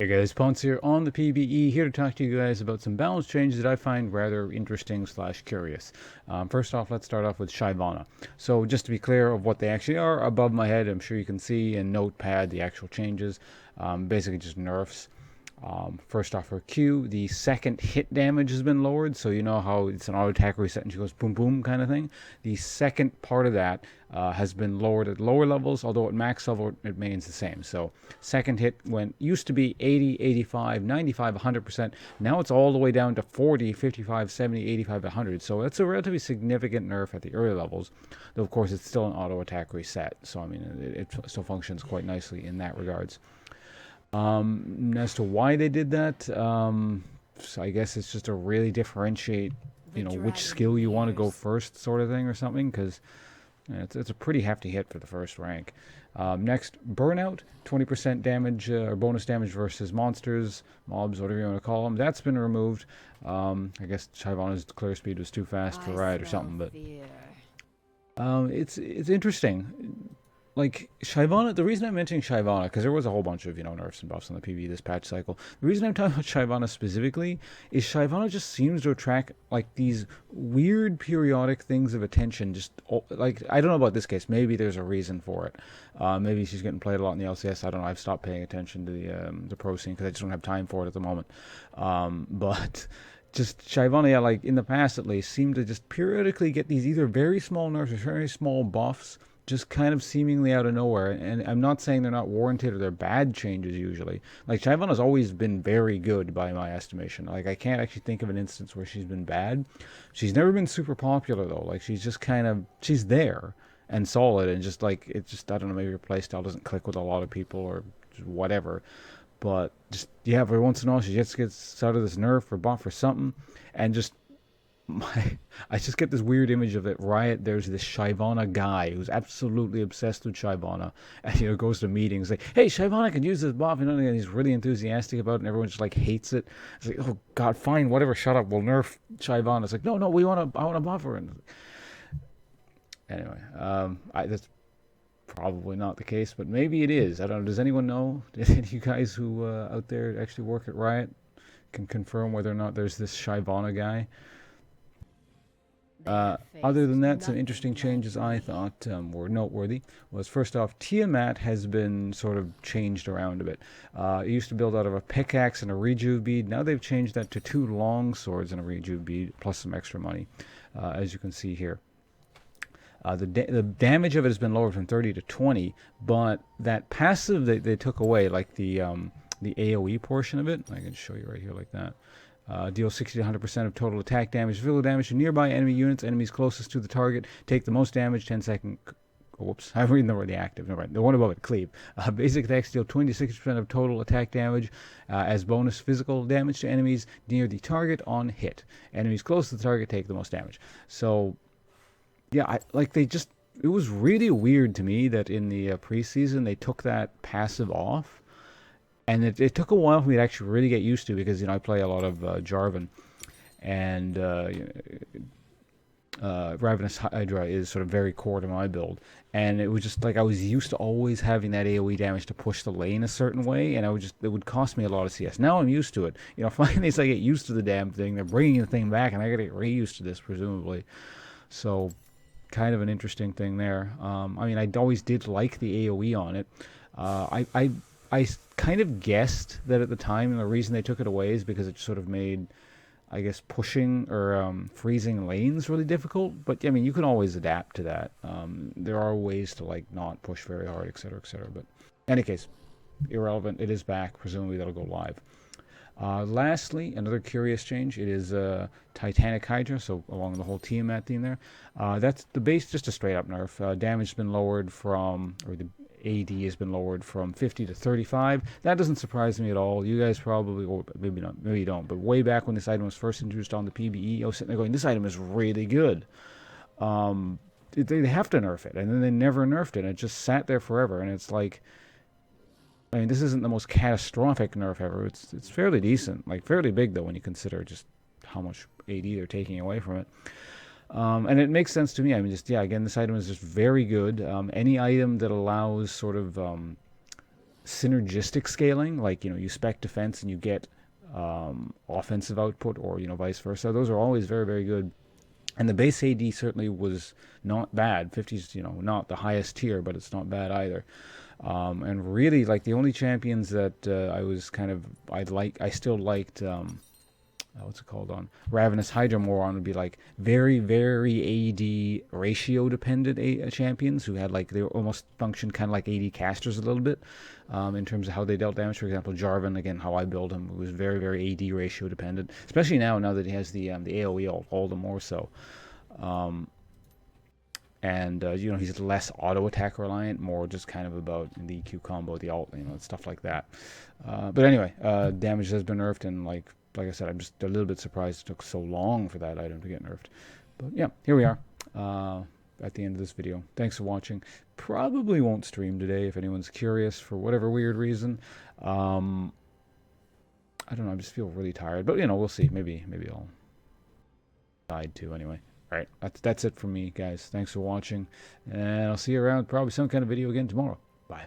Hey guys, Ponce here on the PBE, here to talk to you guys about some balance changes that I find rather interesting slash curious. First off, let's start off with Shyvana. So just to be clear of what they actually are, above my head, I'm sure you can see in Notepad the actual changes. Basically just nerfs. First off, for Q, the second hit damage has been lowered, so you know how it's an auto attack reset and she goes boom boom kind of thing. The second part of that has been lowered at lower levels, although at max level it remains the same. So second hit used to be 80, 85, 95, 100%. Now it's all the way down to 40, 55, 70, 85, 100. So that's a relatively significant nerf at the early levels, though of course it's still an auto attack reset. So I mean it still functions quite nicely in that regards. As to why they did that, so I guess it's just to really differentiate, which skill you want to go first, sort of thing, or something, because it's a pretty hefty hit for the first rank. Next, Burnout, 20% damage or bonus damage versus monsters, mobs, whatever you want to call them. That's been removed. I guess Shyvana's clear speed was too fast for Riot or something, but it's interesting. Like Shyvana, the reason I'm mentioning Shyvana, because there was a whole bunch of nerfs and buffs on the PvE this patch cycle. The reason I'm talking about Shyvana specifically is Shyvana just seems to attract like these weird periodic things of attention. Just like I don't know about this case. Maybe there's a reason for it. Maybe she's getting played a lot in the LCS. I don't know. I've stopped paying attention to the pro scene because I just don't have time for it at the moment. But just Shyvana, yeah, like in the past at least, seemed to just periodically get these either very small nerfs or very small buffs just kind of seemingly out of nowhere. And I'm not saying they're not warranted or they're bad changes usually. Like Shyvana's always been very good by my estimation. Like I can't actually think of an instance where she's been bad. She's never been super popular though. Like she's just she's there and solid and just like it just I don't know, maybe her playstyle doesn't click with a lot of people or just whatever. But just yeah, every once in a while she just gets out of this nerf or buff or something and just I just get this weird image of it. Riot, there's this Shyvana guy who's absolutely obsessed with Shyvana, and goes to meetings like, "Hey, Shyvana can use this buff," and he's really enthusiastic about it, and everyone just like hates it. It's like, "Oh God, fine, whatever, shut up. We'll nerf Shyvana." It's like, "No, no, I want to buff her." And anyway, that's probably not the case, but maybe it is. I don't know. Does anyone know? Any of you guys who out there actually work at Riot can confirm whether or not there's this Shyvana guy? Other than that, some interesting changes I thought were noteworthy was first off, Tiamat has been sort of changed around a bit. It used to build out of a pickaxe and a rejuve bead. Now they've changed that to 2 long swords and a rejuve bead, plus some extra money, as you can see here. The damage of it has been lowered from 30 to 20, but that passive they took away, like the AoE portion of it, I can show you right here like that. Deal 60 to 100% of total attack damage, physical damage to nearby enemy units. Enemies closest to the target take the most damage. 10-second. Whoops, I'm reading the active. No, right. The one above it, cleave. Basic attacks deal 20 to 60% of total attack damage as bonus physical damage to enemies near the target on hit. Enemies close to the target take the most damage. So, yeah, it was really weird to me that in the preseason they took that passive off. And it took a while for me to actually really get used to because I play a lot of Jarvan, and Ravenous Hydra is sort of very core to my build, and it was just like I was used to always having that AoE damage to push the lane a certain way, and it would cost me a lot of CS. Now I'm used to it. Finally as I get used to the damn thing, they're bringing the thing back, and I gotta get reused to this presumably. So, kind of an interesting thing there. I mean, I always did like the AoE on it. I kind of guessed that at the time, and the reason they took it away is because it sort of made, I guess, pushing or freezing lanes really difficult. But I mean, you can always adapt to that. There are ways to like not push very hard, etc., etc. But in any case, irrelevant. It is back. Presumably that'll go live. Lastly, another curious change. It is Titanic Hydra, so along the whole Tiamat theme there. That's the base, just a straight up nerf. Damage has been lowered from, or the AD has been lowered from 50 to 35. That doesn't surprise me at all. You guys probably, or maybe not, maybe you don't, but way back when this item was first introduced on the PBE, I was sitting there going, this item is really good. They have to nerf it, and then they never nerfed it, and it just sat there forever, and it's like, I mean, this isn't the most catastrophic nerf ever. It's fairly decent, like fairly big though when you consider just how much AD they're taking away from it. And it makes sense to me. I mean, again, this item is just very good. Any item that allows sort of synergistic scaling, like, you spec defense and you get offensive output, or, vice versa. Those are always very, very good. And the base AD certainly was not bad. 50's, not the highest tier, but it's not bad either. And really, like, the only champions that I still liked, what's it called on Ravenous Hydra more on would be like very, very AD ratio dependent champions who had, like, they almost functioned kind of like AD casters a little bit, in terms of how they dealt damage. For example, Jarvan, again, how I build him, was very, very AD ratio dependent, especially now that he has the AoE ult, all the more so. And he's less auto attack reliant, more just kind of about the EQ combo, the ult, stuff like that. But anyway, damage has been nerfed, and like I said, I'm just a little bit surprised it took so long for that item to get nerfed. But yeah, here we are at the end of this video. Thanks for watching. Probably won't stream today if anyone's curious for whatever weird reason. I don't know, I just feel really tired, but we'll see. Maybe I'll decide to anyway. All right, that's it from me, guys. Thanks for watching, and I'll see you around probably some kind of video again tomorrow. Bye.